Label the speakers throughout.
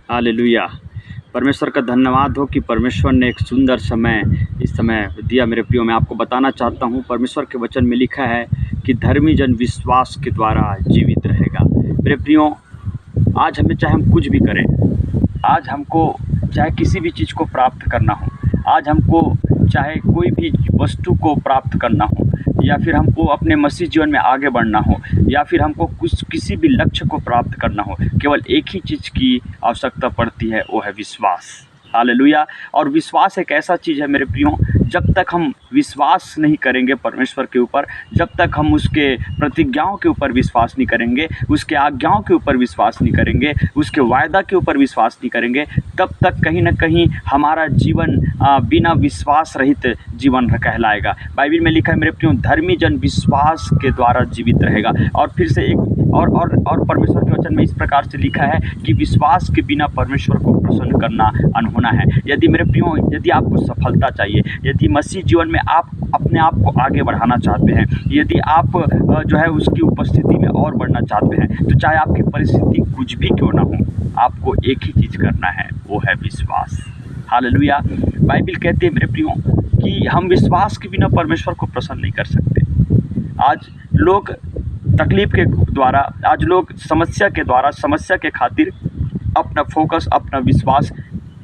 Speaker 1: Hallelujah. परमेश्वर का धन्यवाद हो कि परमेश्वर ने एक सुंदर समय इस समय दिया। मेरे प्रियो, मैं आपको बताना चाहता हूँ, परमेश्वर के वचन में लिखा है कि धर्मी जन विश्वास के द्वारा जीवित रहेगा। मेरे प्रियो, आज हमें चाहे हम कुछ भी करें, आज हमको चाहे किसी भी चीज़ को प्राप्त करना हो, आज हमको चाहे कोई भी वस्तु को प्राप्त करना हो, या फिर हमको अपने मसीह जीवन में आगे बढ़ना हो, या फिर हमको किसी भी लक्ष्य को प्राप्त करना हो, केवल एक ही चीज़ की आवश्यकता पड़ती है, वो है विश्वास। हालेलुया। और विश्वास एक ऐसा चीज़ है मेरे प्रियो, जब तक हम विश्वास नहीं करेंगे परमेश्वर के ऊपर, जब तक हम उसके प्रतिज्ञाओं के ऊपर विश्वास नहीं करेंगे, उसके आज्ञाओं के ऊपर विश्वास नहीं करेंगे, उसके वायदा के ऊपर विश्वास नहीं करेंगे, तब तक कहीं ना कहीं हमारा जीवन बिना विश्वास रहित जीवन कहलाएगा। बाइबल में लिखा है मेरे प्रियो, धर्मी जन विश्वास के द्वारा जीवित रहेगा। और फिर से एक और परमेश्वर के वचन में इस प्रकार से लिखा है कि विश्वास के बिना परमेश्वर को प्रसन्न करना अनहोना है। यदि मेरे प्रियो, यदि आपको सफलता चाहिए, यदि मसीह जीवन में आप अपने आप को आगे बढ़ाना चाहते हैं, यदि आप जो है उसकी उपस्थिति में और बढ़ना चाहते हैं, तो चाहे आपकी परिस्थिति कुछ भी क्यों ना हो, आपको एक ही चीज़ करना है, वो है विश्वास। हालेलुया। बाइबल कहती है मेरे प्रियो कि हम विश्वास के बिना परमेश्वर को प्रसन्न नहीं कर सकते। आज लोग तकलीफ के द्वारा, आज लोग समस्या के द्वारा, समस्या के खातिर अपना फोकस, अपना विश्वास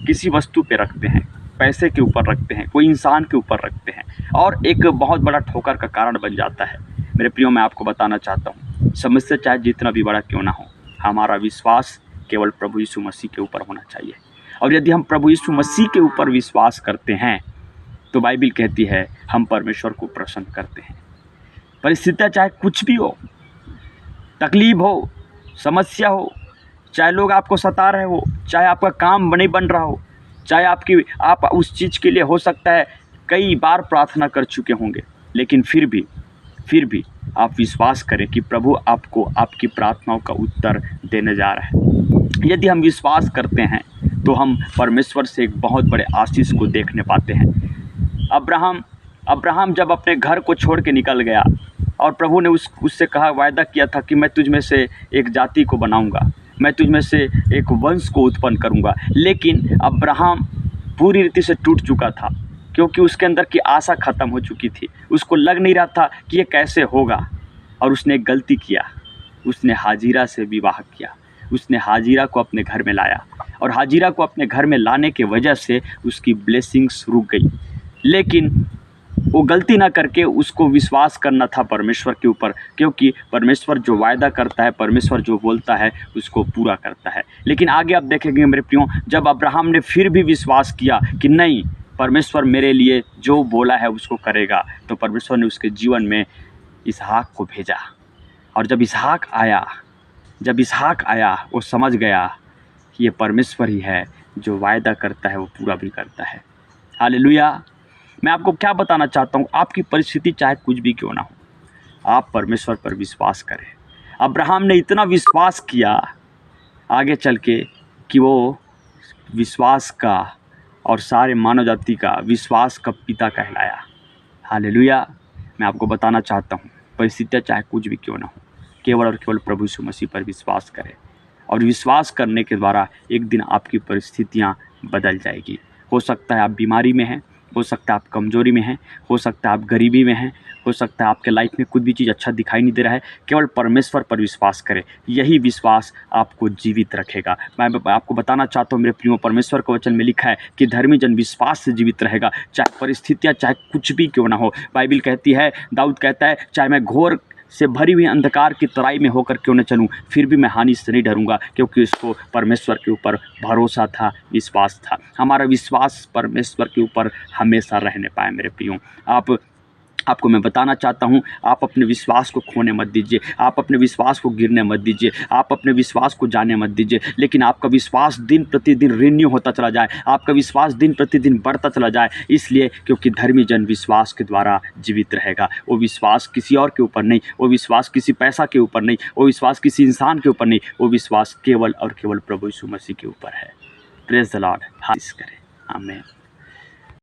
Speaker 1: किसी वस्तु पे रखते हैं, पैसे के ऊपर रखते हैं, कोई इंसान के ऊपर रखते हैं, और एक बहुत बड़ा ठोकर का कारण बन जाता है। मेरे प्रियो, मैं आपको बताना चाहता हूँ, समस्या चाहे जितना भी बड़ा क्यों ना हो, हमारा विश्वास केवल प्रभु यीशु मसीह के ऊपर होना चाहिए। और यदि हम प्रभु यीशु मसीह के ऊपर विश्वास करते हैं, तो बाइबल कहती है हम परमेश्वर को प्रसन्न करते हैं। परिस्थितियाँ चाहे कुछ भी हो, तकलीफ हो, समस्या हो, चाहे लोग आपको सता रहे हो, चाहे आपका काम नहीं बन रहा हो, चाहे आप उस चीज़ के लिए हो सकता है कई बार प्रार्थना कर चुके होंगे, लेकिन फिर भी आप विश्वास करें कि प्रभु आपको आपकी प्रार्थनाओं का उत्तर देने जा रहा है। यदि हम विश्वास करते हैं तो हम परमेश्वर से एक बहुत बड़े आशीष को देखने पाते हैं। अब्राहम जब अपने घर को छोड़ के निकल गया, और प्रभु ने उससे कहा, वायदा किया था कि मैं तुझ में से एक जाति को बनाऊंगा, मैं तुझ में से एक वंश को उत्पन्न करूंगा। लेकिन अब्राहम पूरी रीति से टूट चुका था, क्योंकि उसके अंदर की आशा ख़त्म हो चुकी थी। उसको लग नहीं रहा था कि ये कैसे होगा, और उसने एक गलती किया, उसने हाजिरा से विवाह किया, उसने हाजिरा को अपने घर में लाया, और हाजिरा को अपने घर में लाने के वजह से उसकी ब्लेसिंग्स रुक गई। लेकिन वो गलती ना करके उसको विश्वास करना था परमेश्वर के ऊपर, क्योंकि परमेश्वर जो वायदा करता है, परमेश्वर जो बोलता है, उसको पूरा करता है। लेकिन आगे आप देखेंगे मेरे प्रियो, जब अब्राहम ने फिर भी विश्वास किया कि नहीं, परमेश्वर मेरे लिए जो बोला है उसको करेगा, तो परमेश्वर ने उसके जीवन में इसहाक को भेजा। और जब इसहाक आया, वो समझ गया कि ये परमेश्वर ही है, जो वायदा करता है वो पूरा भी करता है। हालेलुया। मैं आपको क्या बताना चाहता हूँ, आपकी परिस्थिति चाहे कुछ भी क्यों ना हो, आप परमेश्वर पर विश्वास करें। अब्राहम ने इतना विश्वास किया आगे चल के कि वो विश्वास का और सारे मानव जाति का विश्वास का पिता कहलाया। हालेलुया। मैं आपको बताना चाहता हूँ, परिस्थितियाँ चाहे कुछ भी क्यों ना हो, केवल और केवल प्रभु यीशु मसीह पर विश्वास करें, और विश्वास करने के द्वारा एक दिन आपकी परिस्थितियाँ बदल जाएगी। हो सकता है आप बीमारी में हैं, हो सकता है आप कमज़ोरी में हैं, हो सकता है आप गरीबी में हैं, हो सकता है आपके लाइफ में कुछ भी चीज़ अच्छा दिखाई नहीं दे रहा है, केवल परमेश्वर पर विश्वास करें। यही विश्वास आपको जीवित रखेगा। मैं आपको बताना चाहता हूँ मेरे प्रियो, परमेश्वर के वचन में लिखा है कि धर्मी जन विश्वास से जीवित रहेगा, चाहे परिस्थितियाँ चाहे कुछ भी क्यों ना हो। बाइबल कहती है, दाऊद कहता है, चाहे मैं घोर से भरी हुई अंधकार की तराई में होकर क्यों न चलूं, फिर भी मैं हानि से नहीं डरूंगा, क्योंकि उसको परमेश्वर के ऊपर भरोसा था, विश्वास था। हमारा विश्वास परमेश्वर के ऊपर हमेशा रहने पाए मेरे प्रियो। आपको मैं बताना चाहता हूँ, आप अपने विश्वास को खोने मत दीजिए, आप अपने विश्वास को गिरने मत दीजिए, आप अपने विश्वास को जाने मत दीजिए, लेकिन आपका विश्वास दिन प्रतिदिन रिन्यू होता चला जाए, आपका विश्वास दिन प्रतिदिन बढ़ता चला जाए। इसलिए क्योंकि धर्मी जन विश्वास के द्वारा जीवित रहेगा। वो विश्वास किसी और के ऊपर नहीं, वो विश्वास किसी पैसा के ऊपर नहीं, वो विश्वास किसी इंसान के ऊपर नहीं, वो विश्वास केवल और केवल प्रभु यीशु मसीह के ऊपर है। Praise the Lord. हासिल करें। आमीन।